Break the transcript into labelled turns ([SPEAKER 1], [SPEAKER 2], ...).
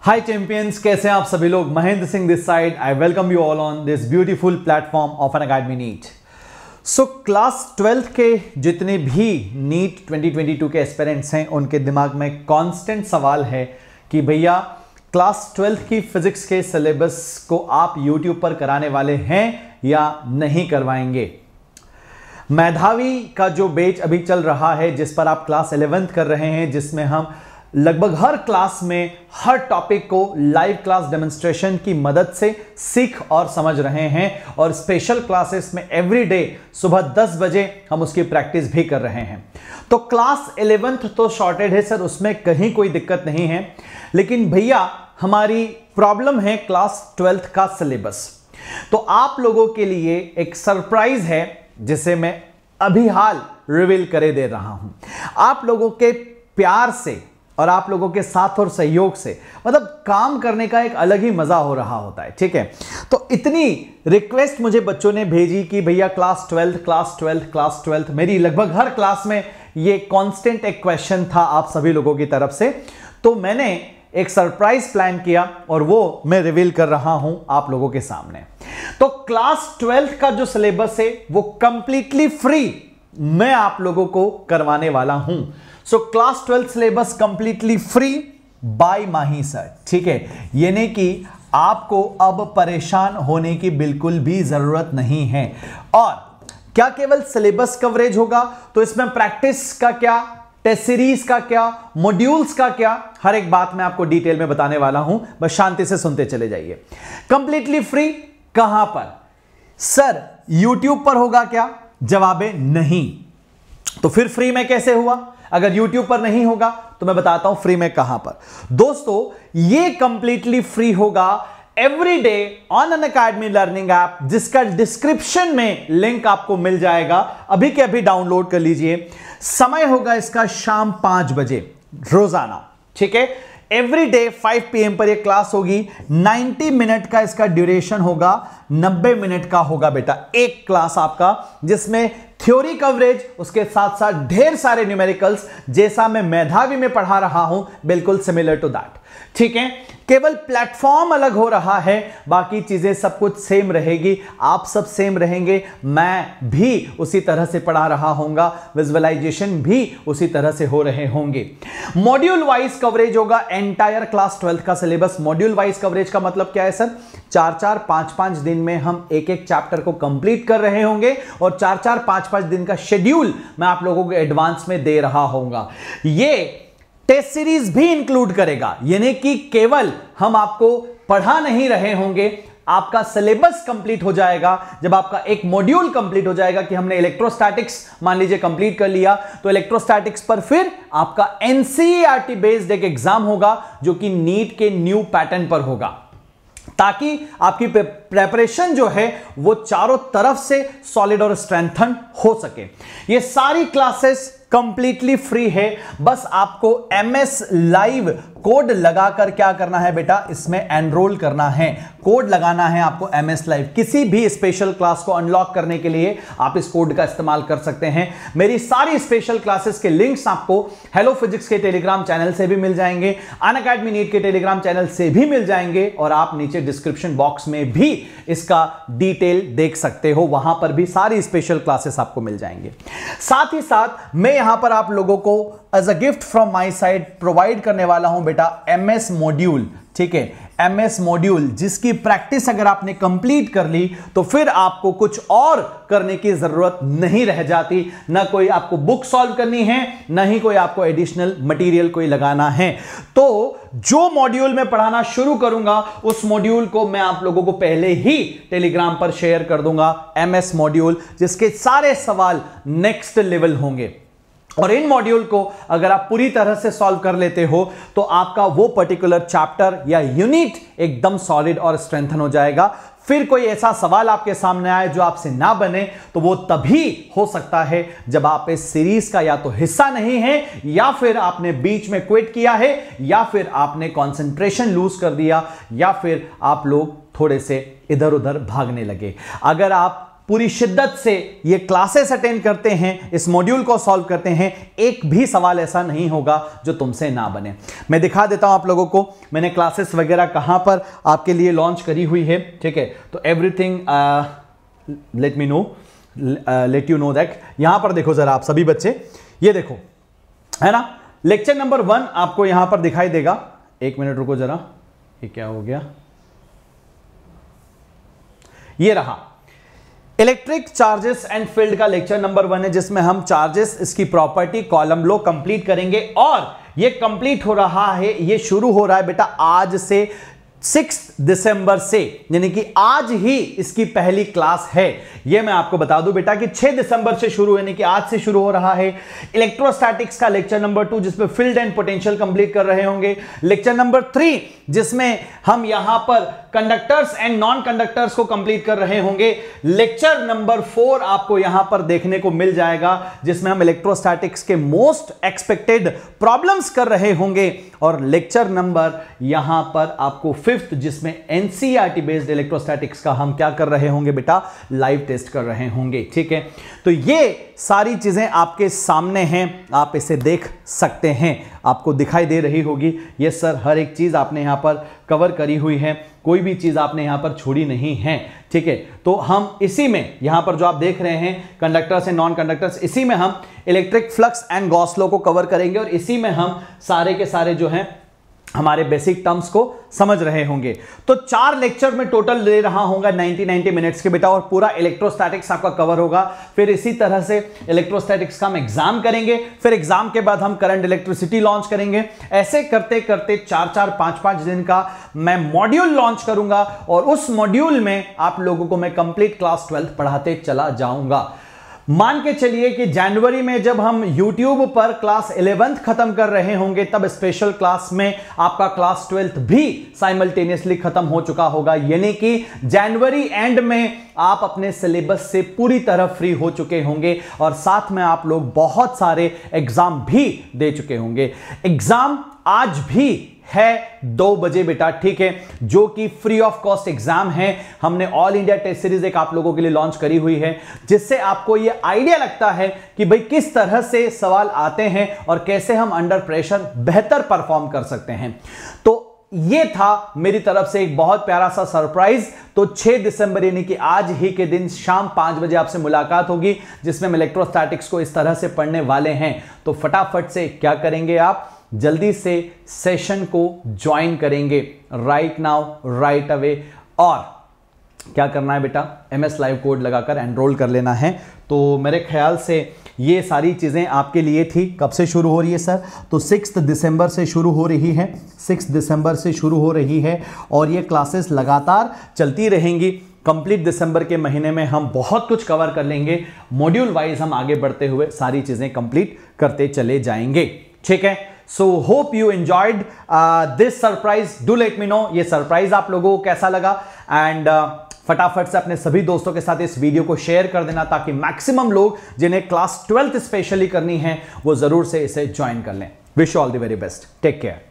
[SPEAKER 1] हाय champions, कैसे हैं आप सभी लोग। Mahendra Singh this side. I welcome you all on this beautiful platform of Unacademy NEET. So class 12th के जितने भी नीट 2022 के एस्पिरेंट्स हैं उनके दिमाग में कांस्टेंट सवाल है कि भैया क्लास 12th की फिजिक्स के सिलेबस को आप यूट्यूब पर कराने वाले हैं या नहीं करवाएंगे। मेधावी का जो बैच अभी चल रहा है जिस पर आप क्लास 11th कर रहे हैं, जिसमें हम लगभग हर क्लास में हर टॉपिक को लाइव क्लास डेमोन्स्ट्रेशन की मदद से सीख और समझ रहे हैं और स्पेशल क्लासेस में एवरीडे सुबह 10 बजे हम उसकी प्रैक्टिस भी कर रहे हैं। तो क्लास 11th तो शॉर्टेड है सर, उसमें कहीं कोई दिक्कत नहीं है, लेकिन भैया हमारी प्रॉब्लम है क्लास 12th का सिलेबस। तो आप लोगों के लिए एक सरप्राइज है जिसे मैं अभी हाल रिवील करे दे रहा हूं। आप लोगों के प्यार से और आप लोगों के साथ और सहयोग से मतलब काम करने का एक अलग ही मजा हो रहा होता है, ठीक है। तो इतनी रिक्वेस्ट मुझे बच्चों ने भेजी कि भैया क्लास 12th मेरी लगभग हर क्लास में ये कांस्टेंट एक क्वेश्चन था आप सभी लोगों की तरफ से। तो मैंने एक सरप्राइज प्लान किया और वो मैं रिवील कर रहा हूं आप लोगों के सामने। तो क्लास 12th का जो सिलेबस है वो कंप्लीटली फ्री मैं आप लोगों को करवाने वाला हूं। So class 12th syllabus completely free by Mahi sir, ठीक है। यानी कि आपको अब परेशान होने की बिल्कुल भी जरूरत नहीं है। और क्या केवल सिलेबस कवरेज होगा, तो इसमें प्रैक्टिस का क्या, टेस्ट सीरीज का क्या, मॉड्यूल्स का क्या, हर एक बात मैं आपको डिटेल में बताने वाला हूं। बस शांति से सुनते चले जाइए। कंप्लीटली फ्री कहां पर सर? यूट्यूब पर होगा क्या? जवाब है नहीं। तो फिर फ्री में कैसे हुआ? अगर YouTube पर नहीं होगा तो मैं बताता हूं फ्री में कहां पर। दोस्तों ये कंप्लीटली फ्री होगा every day on an academy learning app, जिसका डिस्क्रिप्शन में लिंक आपको मिल जाएगा। अभी के अभी डाउनलोड कर लीजिए। समय होगा इसका शाम 5 बजे रोजाना, ठीक है। एवरी डे 5 PM पर यह क्लास होगी। 90 मिनट का इसका ड्यूरेशन होगा, 90 मिनट का होगा बेटा एक क्लास आपका, जिसमें थ्योरी कवरेज उसके साथ साथ ढेर सारे न्यूमेरिकल्स, जैसा मैं मेधावी में पढ़ा रहा हूं बिल्कुल सिमिलर टू दैट, ठीक है। केवल प्लेटफॉर्म अलग हो रहा है, बाकी चीजें सब कुछ सेम रहेगी। आप सब सेम रहेंगे, मैं भी उसी तरह से पढ़ा रहा होऊंगा, विजुअलाइजेशन भी उसी तरह से हो रहे होंगे। मॉड्यूल वाइज कवरेज होगा एंटायर क्लास 12th का सिलेबस। मॉड्यूल वाइज कवरेज का मतलब क्या है सर? 4-4, 5-5 दिन में हम एक एक चैप्टर को कंप्लीट कर रहे होंगे और 4-4, 5-5 दिन का शेड्यूल मैं आप लोगों को एडवांस में दे रहा होऊंगा। ये टेस्ट सीरीज भी इंक्लूड करेगा, यानी कि केवल हम आपको पढ़ा नहीं रहे होंगे, आपका सिलेबस कंप्लीट हो जाएगा। जब आपका एक मॉड्यूल कंप्लीट हो जाएगा कि हमने इलेक्ट्रोस्टैटिक्स मान लीजिए कंप्लीट कर लिया, तो इलेक्ट्रोस्टैटिक्स पर फिर आपका एनसीईआरटी बेस्ड एक एग्जाम होगा जो कि नीट के न्यू पैटर्न पर होगा, ताकि आपकी प्रेपरेशन जो है वो चारों तरफ से सॉलिड और स्ट्रेंथन हो सके। ये सारी क्लासेस कंप्लीटली फ्री है। बस आपको MS लाइव कोड लगाकर क्या करना है बेटा, इसमें एनरोल करना है। कोड लगाना है आपको MS लाइव। किसी भी स्पेशल क्लास को अनलॉक करने के लिए आप इस कोड का इस्तेमाल कर सकते हैं। मेरी सारी स्पेशल क्लासेस के लिंक्स आपको हेलो फिजिक्स के टेलीग्राम चैनल से भी मिल जाएंगे, अनअकैडमी नीट के टेलीग्राम चैनल से भी मिल जाएंगे, और आप नीचे डिस्क्रिप्शन बॉक्स में भी इसका डिटेल देख सकते हो। वहां पर भी सारी स्पेशल क्लासेस आपको मिल जाएंगे। साथ ही साथ मैं यहां पर आप लोगों को as a gift from my side provide करने वाला हूं बेटा MS मॉड्यूल, ठीक है। MS मॉड्यूल जिसकी प्रैक्टिस अगर आपने कंप्लीट कर ली तो फिर आपको कुछ और करने की जरूरत नहीं रह जाती। ना कोई आपको बुक सॉल्व करनी है, ना ही कोई आपको एडिशनल मटेरियल कोई लगाना है। तो जो मॉड्यूल मैं पढ़ाना शुरू करूंगा उस मॉड्यूल को मैं आप लोगों को पहले ही टेलीग्राम पर शेयर कर दूंगा। MS मॉड्यूल जिसके सारे सवाल नेक्स्ट लेवल होंगे, और इन मॉड्यूल को अगर आप पूरी तरह से सॉल्व कर लेते हो तो आपका वो पर्टिकुलर चैप्टर या यूनिट एकदम सॉलिड और स्ट्रेंथन हो जाएगा। फिर कोई ऐसा सवाल आपके सामने आए जो आपसे ना बने तो वो तभी हो सकता है जब आप इस सीरीज का या तो हिस्सा नहीं है, या फिर आपने बीच में क्विट किया है, या फिर आपने कंसंट्रेशन लूज कर दिया, या फिर आप लोग थोड़े से इधर उधर भागने लगे। अगर आप पूरी शिद्दत से ये क्लासेस अटेंड करते हैं, इस मॉड्यूल को सॉल्व करते हैं, एक भी सवाल ऐसा नहीं होगा जो तुमसे ना बने। मैं दिखा देता हूं आप लोगों को मैंने क्लासेस वगैरह कहां पर आपके लिए लॉन्च करी हुई है, ठीक है। तो everything let you know that. यहां पर देखो जरा आप सभी बच्चे, ये देखो है ना, लेक्चर नंबर 1 आपको यहां पर दिखाई देगा। एक मिनट रुको जरा, ये क्या हो गया, ये रहा इलेक्ट्रिक चार्जेस एंड फील्ड का लेक्चर नंबर 1 है, जिसमें हम चार्जेस, इसकी प्रॉपर्टी, कॉलम लो कंप्लीट करेंगे। और ये कंप्लीट हो रहा है, ये शुरू हो रहा है बेटा आज से 6 दिसंबर से, यानी कि आज ही इसकी पहली क्लास है। यह मैं आपको बता दूं बेटा कि 6 दिसंबर से शुरू, यानी कि आज से शुरू हो रहा है इलेक्ट्रोस्टैटिक्स का लेक्चर नंबर 2, जिसमें फील्ड एंड पोटेंशियल कंप्लीट कर रहे होंगे। लेक्चर नंबर 3 जिसमें हम यहां पर कंडक्टर्स एंड नॉन कंडक्टर्स को कंप्लीट कर रहे होंगे। लेक्चर नंबर 4 आपको यहां पर देखने को मिल जाएगा, जिसमें हम इलेक्ट्रोस्टैटिक्स के मोस्ट एक्सपेक्टेड प्रॉब्लम्स कर रहे होंगे। और लेक्चर नंबर यहां पर आपको 5th, जिसमें एनसीईआरटी बेस्ड इलेक्ट्रोस्टैटिक्स का हम क्या कर रहे होंगे बेटा, लाइव टेस्ट कर रहे होंगे, ठीक है। तो ये सारी चीजें आपके सामने हैं, आप इसे देख सकते हैं, आपको दिखाई दे रही होगी। यस सर, हर एक चीज आपने यहां पर कवर करी हुई है, कोई भी चीज आपने यहां पर छोड़ी नहीं है, ठीक है। तो हम इसी में यहां पर जो आप देख रहे हैं कंडक्टर्स एंड नॉन कंडक्टर्स, इसी में हम electric flux and Gauss law को कवर करेंगे, और इसी में हम सारे के सारे जो हैं हमारे बेसिक टर्म्स को समझ रहे होंगे। तो 4 लेक्चर में टोटल ले रहा होगा 90 मिनट्स के बेटा, और पूरा इलेक्ट्रोस्टैटिक्स आपका कवर होगा। फिर इसी तरह से इलेक्ट्रोस्टैटिक्स का हम एग्जाम करेंगे, फिर एग्जाम के बाद हम करंट इलेक्ट्रिसिटी लॉन्च करेंगे। ऐसे करते करते 4-4, 5-5 दिन का मैं मॉड्यूल लॉन्च करूंगा, और उस मॉड्यूल में आप लोगों को मैं कंप्लीट क्लास 12 पढ़ाते चला जाऊंगा। मान के चलिए कि जनवरी में जब हम YouTube पर क्लास 11th खत्म कर रहे होंगे, तब स्पेशल क्लास में आपका क्लास 12th भी साइमल्टेनियसली खत्म हो चुका होगा, यानी कि जनवरी एंड में आप अपने सिलेबस से पूरी तरह फ्री हो चुके होंगे, और साथ में आप लोग बहुत सारे एग्जाम भी दे चुके होंगे। एग्जाम आज भी है 2 बजे बेटा, ठीक है, जो कि फ्री ऑफ कॉस्ट एग्जाम है। हमने ऑल इंडिया टेस्ट सीरीज एक आप लोगों के लिए लॉन्च करी हुई है, जिससे आपको यह आइडिया लगता है कि भाई किस तरह से सवाल आते हैं और कैसे हम अंडर प्रेशर बेहतर परफॉर्म कर सकते हैं। तो यह था मेरी तरफ से एक बहुत प्यारा सा सरप्राइज। तो 6 दिसंबर यानी कि आज ही के दिन शाम 5 बजे आपसे मुलाकात होगी, जिसमें हम इलेक्ट्रोस्टैटिक्स को इस तरह से पढ़ने वाले हैं। तो फटाफट से क्या करेंगे, आप जल्दी से सेशन को ज्वाइन करेंगे राइट नाउ, राइट अवे। और क्या करना है बेटा, MS लाइव कोड लगाकर एनरोल कर लेना है। तो मेरे ख्याल से ये सारी चीज़ें आपके लिए थी। कब से शुरू हो रही है सर? तो 6 दिसंबर से शुरू हो रही है, 6 दिसंबर से शुरू हो रही है, और ये क्लासेस लगातार चलती रहेंगी। कंप्लीट दिसंबर के महीने में हम बहुत कुछ कवर कर लेंगे, मॉड्यूल वाइज हम आगे बढ़ते हुए सारी चीज़ें कंप्लीट करते चले जाएंगे, ठीक है। So hope you enjoyed this surprise, do let me know ये सरप्राइज आप लोगों को कैसा लगा, एंड फटाफट से अपने सभी दोस्तों के साथ इस वीडियो को शेयर कर देना, ताकि मैक्सिमम लोग जिन्हें क्लास 12th स्पेशली करनी है वो जरूर से इसे ज्वाइन कर लें। Wish you all the very best, take care.